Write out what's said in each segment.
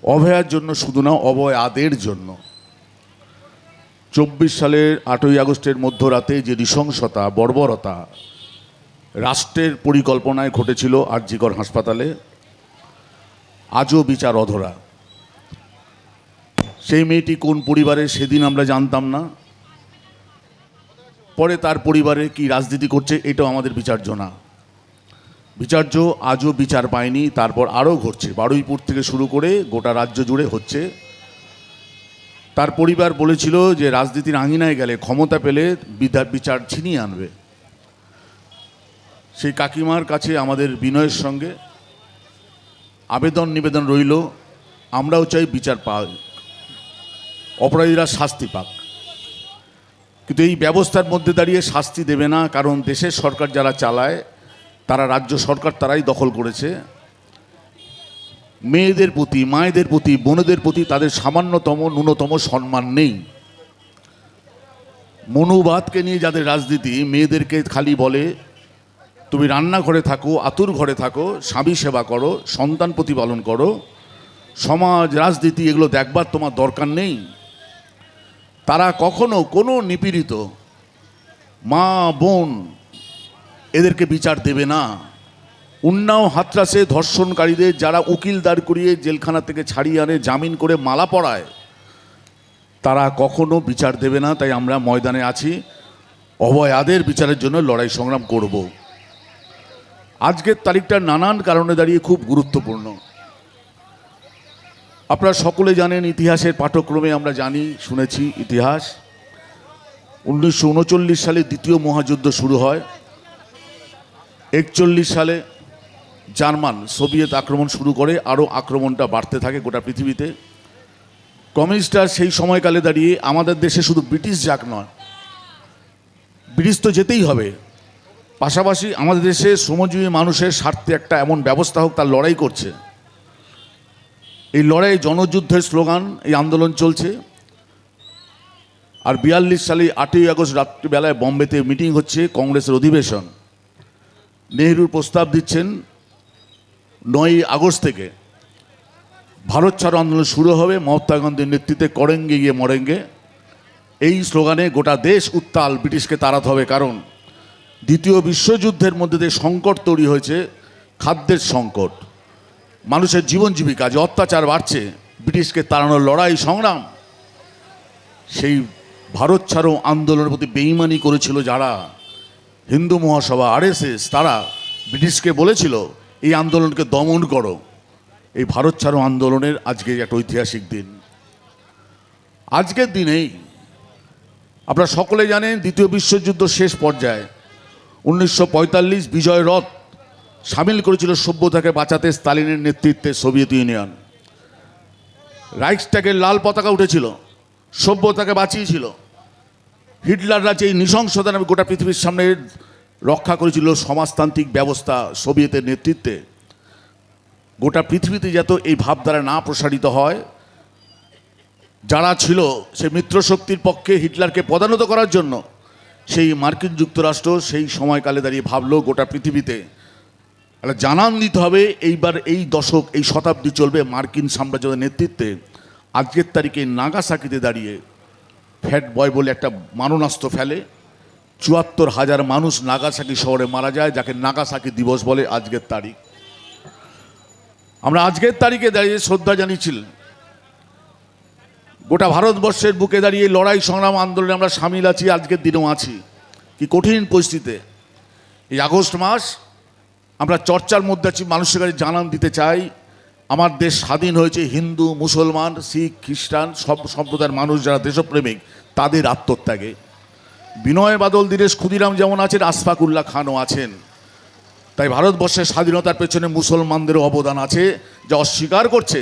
অভয়ার জন্য শুধু না, অভয়াদের জন্য। 24 সালের 8ই আগস্টের মধ্যরাতে যে নৃশংসতা, বর্বরতা রাষ্ট্রের পরিকল্পনায় ঘটেছিল আর.জি. কর হাসপাতালে, আজও বিচার অধরা। সেই মেয়েটি কোন পরিবারের সেদিন আমরা জানতাম না, পরে তার পরিবারে কি রাজনীতি করছে এটাও আমাদের বিচার্য না। বিচার্য আজও বিচার পায়নি। তারপর আরও ঘটছে, বারুইপুর থেকে শুরু করে গোটা রাজ্য জুড়ে হচ্ছে। তার পরিবার বলেছিল যে রাজনীতির আঙিনায় গেলে, ক্ষমতা পেলে বিচার ছিনিয়ে আনবে। সেই কাকিমার কাছে আমাদের বিনয়ের সঙ্গে আবেদন নিবেদন রইল, আমরাও চাই বিচার পাক, অপরাধীরা শাস্তি পাক। কিন্তু এই ব্যবস্থার মধ্যে দাঁড়িয়ে শাস্তি দেবে না, কারণ দেশের সরকার যারা চালায় তারা, রাজ্য সরকার তারাই দখল করেছে। মেয়েদের প্রতি, মায়েদের প্রতি, বোনেদের প্রতি তাদের সামান্যতম ন্যূনতম সম্মান নেই। মনুবাদকে নিয়ে যাদের রাজনীতি, মেয়েদেরকে খালি বলে তুমি রান্নাঘরে থাকো, আতুর ঘরে থাকো, স্বামী সেবা করো, সন্তান প্রতিপালন করো, সমাজ রাজনীতি এগুলো দেখবার তোমার দরকার নেই। তারা কখনো কোনো নিপীড়িত মা বোন এদেরকে বিচার দেবে না। উন্নাও হাতরাসে ধর্ষণকারীদের যারা উকিল দাঁড় করিয়ে জেলখানা থেকে ছাড়িয়ে আনে, জামিন করে মালা পরায়, তারা কখনো বিচার দেবে না। তাই আমরা ময়দানে আছি, অভয়াদের বিচারের জন্য লড়াই সংগ্রাম করব। আজকের তারিখটা নানান কারণে দাঁড়িয়ে খুব গুরুত্বপূর্ণ। আপনারা সকলে জানেন, ইতিহাসের পাঠ্যক্রমে আমরা জানি, শুনেছি ইতিহাস। 1939 সালে দ্বিতীয় মহাযুদ্ধ শুরু হয়। 41 সালে জার্মান সোভিয়েত আক্রমণ শুরু করে, আরও আক্রমণটা বাড়তে থাকে গোটা পৃথিবীতে। কমিউনিস্টরা সেই সময়কালে দাঁড়িয়ে আমাদের দেশে শুধু ব্রিটিশ যাক নয়, ব্রিটিশ তো যেতেই হবে, পাশাপাশি আমাদের দেশে শ্রমজীবী মানুষের স্বার্থে একটা এমন ব্যবস্থা হোক, তার লড়াই করছে। এই লড়াই জনযুদ্ধের স্লোগান, এই আন্দোলন চলছে। আর 42 সালে 8ই আগস্ট রাত্রিবেলায় বম্বেতে মিটিং হচ্ছে, কংগ্রেসের অধিবেশন। নেহরু প্রস্তাব দিচ্ছেন 9ই আগস্ট থেকে ভারত ছাড়ো আন্দোলন শুরু হবে, মহাত্মা গান্ধীর নেতৃত্বে করেঙ্গে গিয়ে মরেঙ্গে। এই স্লোগানে গোটা দেশ উত্তাল, ব্রিটিশকে তাড়াতে হবে। কারণ দ্বিতীয় বিশ্বযুদ্ধের মধ্যে যে সংকট তৈরি হয়েছে, খাদ্যের সংকট, মানুষের জীবন জীবিকা যে অত্যাচার বাড়ছে, ব্রিটিশকে তাড়ানোর লড়াই সংগ্রাম, সেই ভারত ছাড়ো আন্দোলনের প্রতি বেইমানি করেছিল যারা, হিন্দু মহাসভা, আরএসএস, তারা ব্রিটিশকে বলেছিল এই আন্দোলনকে দমন করো। এই ভারত ছাড়ো আন্দোলনের আজকে একটা ঐতিহাসিক দিন। আজকের দিনেই আপনারা সকলে জানেন, দ্বিতীয় বিশ্বযুদ্ধ শেষ পর্যায়ে 1945 বিজয় রথ সামিল করেছিল সভ্যতাকে বাঁচাতে স্তালিনের নেতৃত্বে সোভিয়েত ইউনিয়ন। রাইখস্ট্যাগের লাল পতাকা উঠেছিল, সভ্যতাকে বাঁচিয়েছিল। হিটলাররা যে নৃশংসতা নামে গোটা পৃথিবীর সামনে রক্ষা করেছিল সমাজতান্ত্রিক ব্যবস্থা সোভিয়েতের নেতৃত্বে, গোটা পৃথিবীতে যত এই ভাবধারা না প্রসারিত হয়, যারা ছিল সে মিত্রশক্তির পক্ষে হিটলারকে পদানত করার জন্য, সেই মার্কিন যুক্তরাষ্ট্র সেই সময়কালে দাঁড়িয়ে ভাবলো গোটা পৃথিবীতে একটা জানান দিতে হবে, এইবার এই দশক, এই শতাব্দী চলবে মার্কিন সাম্রাজ্যের নেতৃত্বে। আজকের তারিখে নাগাসাকিতে দাঁড়িয়ে ফ্যাট বয় বলে একটা মারণাস্ত্র ফেলে, ৭৪,০০০ মানুষ নাগাসাকি শহরে মারা যায়, যাকে নাগাসাকি দিবস বলে আজকের তারিখ। আমরা আজকের তারিখে দাঁড়িয়ে শ্রদ্ধা জানিয়েছিলেন। গোটা ভারতবর্ষের বুকে দাঁড়িয়ে লড়াই সংগ্রাম আন্দোলনে আমরা সামিল আছি, আজকের দিনেও আছি। কি কঠিন পরিস্থিতিতে এই আগস্ট মাস আমরা চর্চার মধ্যে আছি, মানুষের কাছে জানান দিতে চাই, আমার দেশ স্বাধীন হয়েছে হিন্দু, মুসলমান, শিখ, খ্রিস্টান সব সম্প্রদায়ের মানুষ যারা দেশপ্রেমিক, তাদের আত্মত্যাগে। বিনয় বাদল, দীনেশ ক্ষুদিরাম যেমন আছেন, আশফাকুল্লাহ খানও আছেন। তাই ভারতবর্ষের স্বাধীনতার পেছনে মুসলমানদেরও অবদান আছে, যা অস্বীকার করছে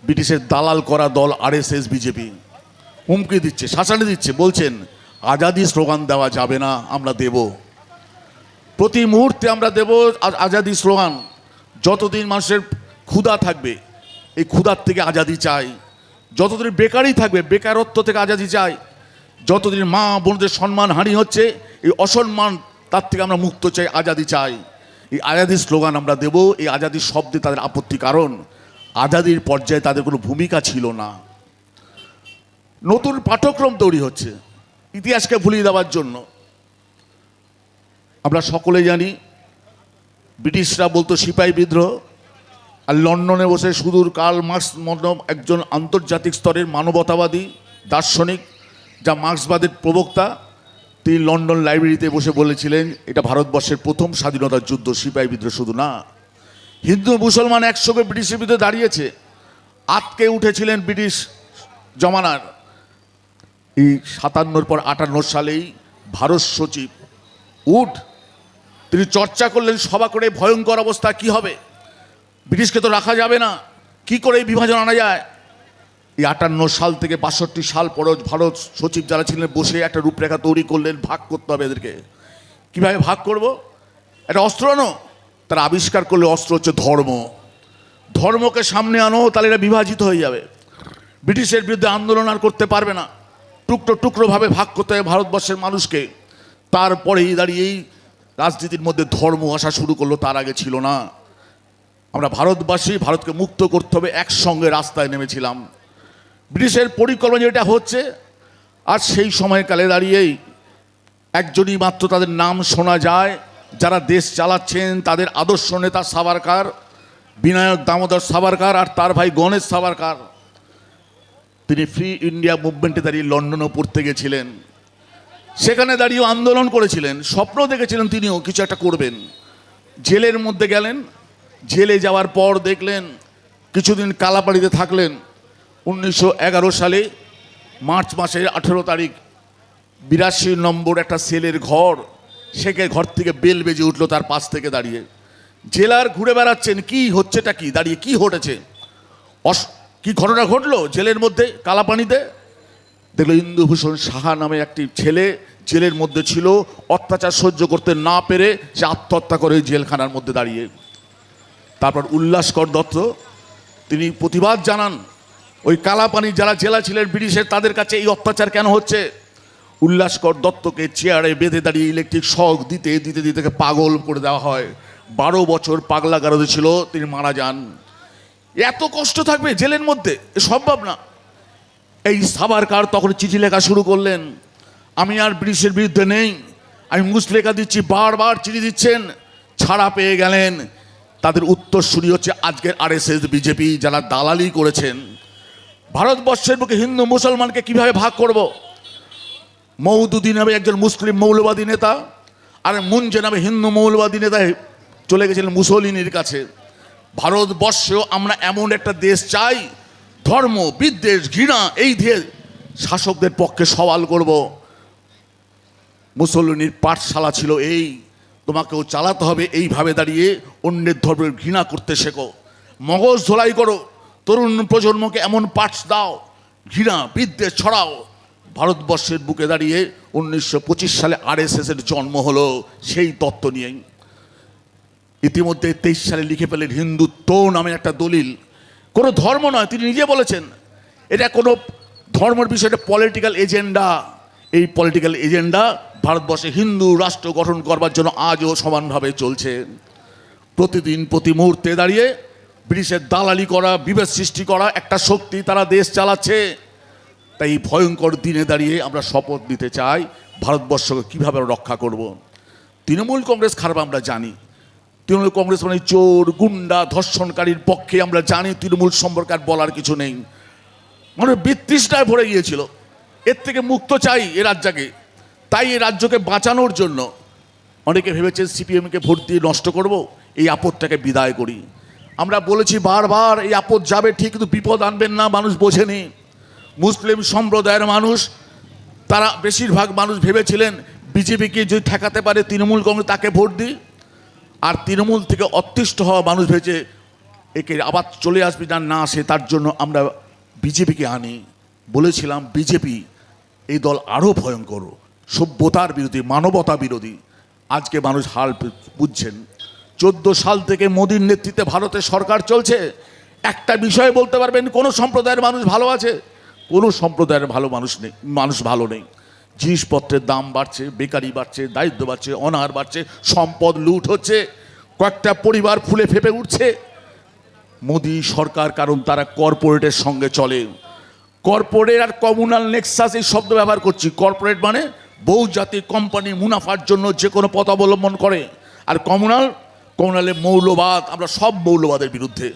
ব্রিটিশের দালাল করা দল আরএসএস, বিজেপি। হুমকি দিচ্ছে, শাসানি দিচ্ছে, বলছেন আজাদি স্লোগান দেওয়া যাবে না, আমরা দেব, প্রতি মুহূর্তে আমরা দেব আজাদি স্লোগান। যতদিন মানুষের ক্ষুধা থাকবে, এই ক্ষুধার থেকে আজাদি চাই। যতদিন বেকারই থাকবে, বেকারত্ব থেকে আজাদি চাই। যতদিন মা বোনদের সম্মান হানি হচ্ছে, এই অসম্মান, তার থেকে আমরা মুক্ত চাই, আজাদি চাই। এই আজাদি স্লোগান আমরা দেব। এই আজাদি শব্দে তাদের আপত্তি, কারণ আজাদির পর্যায়ে তাদের কোনো ভূমিকা ছিল না। নতুন পাঠ্যক্রম তৈরি হচ্ছে ইতিহাসকে ভুলিয়ে দেওয়ার জন্য। আমরা সকলে জানি ব্রিটিশরা বলতো সিপাহী বিদ্রোহ, আর লন্ডনে বসে সুদূর কার্ল মার্কস মতন একজন আন্তর্জাতিক স্তরের মানবতাবাদী দার্শনিক, যা মার্ক্সবাদের প্রবক্তা, তিনি লন্ডন লাইব্রেরিতে বসে বলেছিলেন এটা ভারতবর্ষের প্রথম স্বাধীনতার যুদ্ধ, সিপাহী বিদ্রোহ শুধু না। হিন্দু মুসলমান একসঙ্গে ব্রিটিশের বিরুদ্ধে দাঁড়িয়েছে, আটকে উঠেছিলেন ব্রিটিশ জমানার। এই 57 পর 58 সালেই ভারত সচিব উড তিনি চর্চা করলেন সভা করে, ভয়ঙ্কর অবস্থা কি হবে, ব্রিটিশকে তো রাখা যাবে না, কি করে এই বিভাজন আনা যায়। এই 58 সাল থেকে 62 সাল পরও ভারত সচিব যারা ছিলেন বসে একটা রূপরেখা তৈরি করলেন, ভাগ করতে হবে এদেরকে। কীভাবে ভাগ করব? একটা অস্ত্র আনো। তারা আবিষ্কার করলে অস্ত্র হচ্ছে ধর্ম। ধর্মকে সামনে আনো, তাহলে এরা বিভাজিত হয়ে যাবে, ব্রিটিশের বিরুদ্ধে আন্দোলন আর করতে পারবে না। টুকরো টুকরোভাবে ভাগ করতে হবে ভারতবর্ষের মানুষকে। তারপরেই দাঁড়িয়েই রাজনীতির মধ্যে ধর্ম আসা শুরু করলো, তার আগে ছিল না। আমরা ভারতবাসী, ভারতকে মুক্ত করতে হবে, একসঙ্গে রাস্তায় নেমেছিলাম। ব্রিটিশের পরিকল্পনা যেটা হচ্ছে, আর সেই সময়কালে দাঁড়িয়েই একজনই মাত্র তাদের নাম শোনা যায় যারা দেশ চালাচ্ছেন, তাদের আদর্শ নেতা সাভারকার, বিনায়ক দামোদর সাভারকার আর তার ভাই গণেশ সাভারকার। তিনি ফ্রি ইন্ডিয়া মুভমেন্টে দাঁড়িয়ে লন্ডনে পড়তে গেছিলেন, সেখানে দাঁড়িয়েও আন্দোলন করেছিলেন, স্বপ্ন দেখেছিলেন তিনিও কিছু একটা করবেন। জেলের মধ্যে গেলেন, জেলে যাওয়ার পর দেখলেন, কিছুদিন কালাপাড়িতে থাকলেন। 1911 সালে মার্চ মাসের 18 তারিখ 82 নম্বর একটা সেলের ঘর, সেকে ঘর থেকে বেল বেজে উঠলো তার পাশ থেকে দাঁড়িয়ে। জেলার ঘুরে বেড়াচ্ছেন, কি হচ্ছেটা কি, দাঁড়িয়ে কি ঘটেছে, কি ঘটনা ঘটলো জেলের মধ্যে কালাপানিতে। দেখলো ইন্দুভূষণ সাহা নামে একটি ছেলে জেলের মধ্যে ছিল, অত্যাচার সহ্য করতে না পেরে সে আত্মহত্যা করে জেলখানার মধ্যে দাঁড়িয়ে। তারপর উল্লাসকর দত্ত তিনি প্রতিবাদ জানান, ওই কালাপানি যারা জেলা ছিলেন ব্রিটিশের, তাদের কাছে এই অত্যাচার কেন হচ্ছে। উল্লাসকর দত্তকে চেয়ারে বেঁধে দাঁড়িয়ে ইলেকট্রিক শক দিতে দিতে দিতে পাগল করে দেওয়া হয়। 12 বছর পাগলাগারদে ছিল, তিনি মারা যান। এত কষ্ট থাকবে জেলের মধ্যে, এ সম্ভব না। এই সাভারকার তখন চিঠি লেখা শুরু করলেন, আমি আর ব্রিটিশের বিরুদ্ধে নেই, আমি মুচলেখা দিচ্ছি। বারবার চিঠি দিচ্ছেন, ছাড়া পেয়ে গেলেন। তাদের উত্তরসূরি হচ্ছে আজকের আরএসএস বিজেপি, যারা দালালি করেছেন। ভারতবর্ষের বুকে হিন্দু মুসলমানকে কিভাবে ভাগ করব? মৌদুদি নামে একজন মুসলিম মৌলবাদী নেতা আর মুঞ্জে নামে হিন্দু মৌলবাদী নেতা চলে গেছিলেন মুসলিনের কাছে। ভারতবর্ষেও আমরা এমন একটা দেশ চাই, ধর্ম বিদ্বেষ ঘৃণা এই দিয়ে শাসকদের পক্ষে সওয়াল করব। মুসলিনের পাঠশালা ছিল এই, তোমাকেও চালাতে হবে এইভাবে দাঁড়িয়ে, অন্যের ধর্মের ঘৃণা করতে শেখো, মগজ ধোলাই করো, তরুণ প্রজন্মকে এমন পাঠ দাও, ঘৃণা বিদ্বেষ ছড়াও। ভারতবর্ষের বুকে দাঁড়িয়ে 1925 সালে আরএসএসের জন্ম হলো সেই তত্ত্ব নিয়েই। ইতিমধ্যে 23 সালে লিখে ফেলেন হিন্দুত্ব নামে একটা দলিল, কোনো ধর্ম নয়, তিনি নিজে বলেছেন এটা কোনো ধর্মের বিষয়টা পলিটিক্যাল এজেন্ডা। এই পলিটিক্যাল এজেন্ডা ভারতবর্ষে হিন্দু রাষ্ট্র গঠন করবার জন্য আজও সমানভাবে চলছে। প্রতিদিন প্রতি মুহূর্তে দাঁড়িয়ে ব্রিটিশের দালালি করা, বিভেদ সৃষ্টি করা একটা শক্তি, তারা দেশ চালাচ্ছে। তাই ভয়ঙ্কর দিনে দাঁড়িয়ে আমরা শপথ নিতে চাই ভারতবর্ষকে কীভাবে রক্ষা করব। তৃণমূল কংগ্রেস খারাপ আমরা জানি, তৃণমূল কংগ্রেস মানে চোর গুন্ডা ধর্ষণকারীর পক্ষে আমরা জানি, তৃণমূল সম্পর্কে আর বলার কিছু নেই। মানে বিতৃষ্ণায় ভরে গিয়েছিল, এর থেকে মুক্ত চাই এ রাজ্যকে। তাই এই রাজ্যকে বাঁচানোর জন্য অনেকে ভেবেছেন সিপিএমকে ভোট দিয়ে নষ্ট করব, এই আপদটাকে বিদায় করি। আমরা বলেছি বারবার এই আপদ যাবে ঠিক, কিন্তু বিপদ আনবেন না, মানুষ বোঝেনি। মুসলিম সম্প্রদায়ের মানুষ, তারা বেশিরভাগ মানুষ ভেবেছিলেন বিজেপিকে যদি ঠেকাতে পারে তৃণমূল কংগ্রেস তাকে ভোট দিই, আর তৃণমূল থেকে অতিষ্ঠ হওয়া মানুষ ভেবেছে একে আবার চলে আসবে না আসে, তার জন্য আমরা বিজেপিকে আনি। বলেছিলাম বিজেপি এই দল আরও ভয়ঙ্কর, সভ্যতার বিরোধী, মানবতা বিরোধী। আজকে মানুষ হাল বুঝছেন। 14 সাল থেকে মোদীর নেতৃত্বে ভারতের সরকার চলছে, একটা বিষয় বলতে পারবেন কোনো সম্প্রদায়ের মানুষ ভালো আছে? কোনো সম্প্রদায়ের ভালো মানুষ নেই, মানুষ ভালো নেই। জিনিসপত্রের দাম বাড়ছে, বেকারি বাড়ছে, দারিদ্র্য বাড়ছে, অনাহার বাড়ছে, সম্পদ লুট হচ্ছে, কয়েকটা পরিবার ফুলে ফেপে উঠছে। মোদি সরকার, কারণ তারা কর্পোরেটের সঙ্গে চলে। কর্পোরেট আর কমিউনাল নেক্সাস এই শব্দ ব্যবহার করছি। কর্পোরেট মানে বহুজাতিক কোম্পানি মুনাফার জন্য যে কোনো পথ অবলম্বন করে, আর কমিউনালে মৌলবাদ। আমরা সব মৌলবাদের বিরুদ্ধে।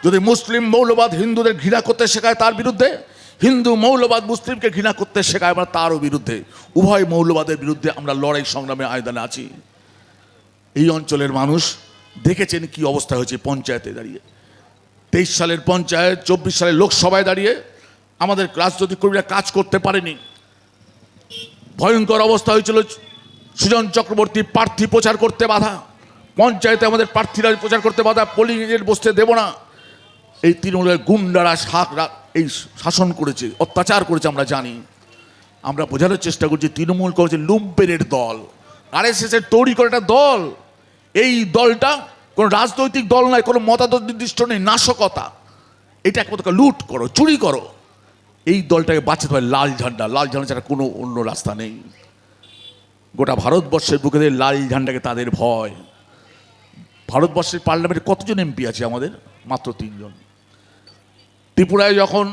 যদি মুসলিম মৌলবাদ হিন্দুদের ঘৃণা করতে শেখায় তার বিরুদ্ধে, হিন্দু মৌলবাদ মুসলিমকে ঘৃণা করতে শেখায় আমরা তারও বিরুদ্ধে। উভয় মৌলবাদের বিরুদ্ধে আমরা লড়াই সংগ্রামে আয়দানে আছি। এই অঞ্চলের মানুষ দেখেছেন কি অবস্থা হয়েছে পঞ্চায়েতে দাঁড়িয়ে। 23 সালের পঞ্চায়েত, 24 সালের লোকসভায় দাঁড়িয়ে আমাদের রাজনৈতিক কর্মীরা কাজ করতে পারেনি। ভয়ঙ্কর অবস্থা হয়েছিল। সুজন চক্রবর্তী প্রার্থী প্রচার করতে বাধা, পঞ্চায়েতে আমাদের প্রার্থীরা প্রচার করতে বাধা, পোলিং এজেন্ট বসতে দেব না। এই তৃণমূলের গুন্ডারা এই শাসন করেছে, অত্যাচার করেছে, আমরা জানি। আমরা বোঝানোর চেষ্টা করছি তৃণমূল করেছে লুম্পেনের দল, RSS এর তৈরি করে একটা দল। এই দলটা কোনো রাজনৈতিক দল নয়, কোনো মতাদত নির্দিষ্ট নেই, নাশকতা। এটা একমাত্র লুট করো, চুরি করো। এই দলটাকে বাঁচাতে হয় লাল ঝান্ডা। লাল ঝান্ডা ছাড়া কোনো অন্য রাস্তা নেই। গোটা ভারতবর্ষের বুকে লাল ঝান্ডাকে তাদের ভয়। ভারতবর্ষের পার্লামেন্টে কতজন MP আছে আমাদের? মাত্র 3 জন। ত্রিপুরায় যখন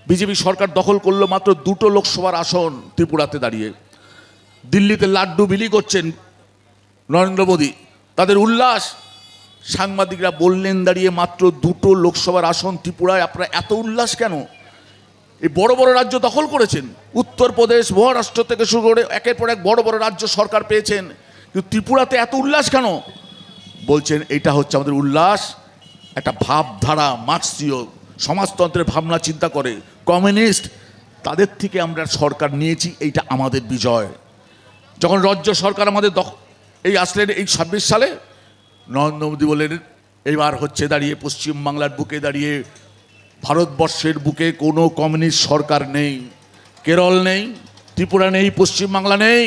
বিজেপি সরকার দখল করলো, মাত্র 2টো লোকসভার আসন ত্রিপুরাতে দাঁড়িয়ে। দিল্লিতে লাড্ডু বিলি করছেন নরেন্দ্র মোদী, তাদের উল্লাস। সাংবাদিকরা বললেন দাঁড়িয়ে মাত্র 2টো লোকসভার আসন ত্রিপুরায়, আপনারা এত উল্লাস কেন? এই বড় বড় রাজ্য দখল করেছেন, উত্তরপ্রদেশ, মহারাষ্ট্র থেকে শুরু করে একের পর এক বড় বড় রাজ্য সরকার পেয়েছেন, কিন্তু ত্রিপুরাতে এত উল্লাস কেন? বলছেন এটা হচ্ছে আমাদের উল্লাস। একটা ভাবধারা, মার্ক্সীয় সমাজতন্ত্রের ভাবনা চিন্তা করে কমিউনিস্ট, তাদের থেকে আমরা সরকার নিয়েছি, এইটা আমাদের বিজয়। যখন রাজ্য সরকার আমাদের এই আসলেন এই 26 সালে, নরেন্দ্র মোদী বললেন এইবার হচ্ছে দাঁড়িয়ে পশ্চিমবাংলার বুকে দাঁড়িয়ে ভারতবর্ষের বুকে কোনো কমিউনিস্ট সরকার নেই। কেরল নেই, ত্রিপুরা নেই, পশ্চিমবাংলা নেই।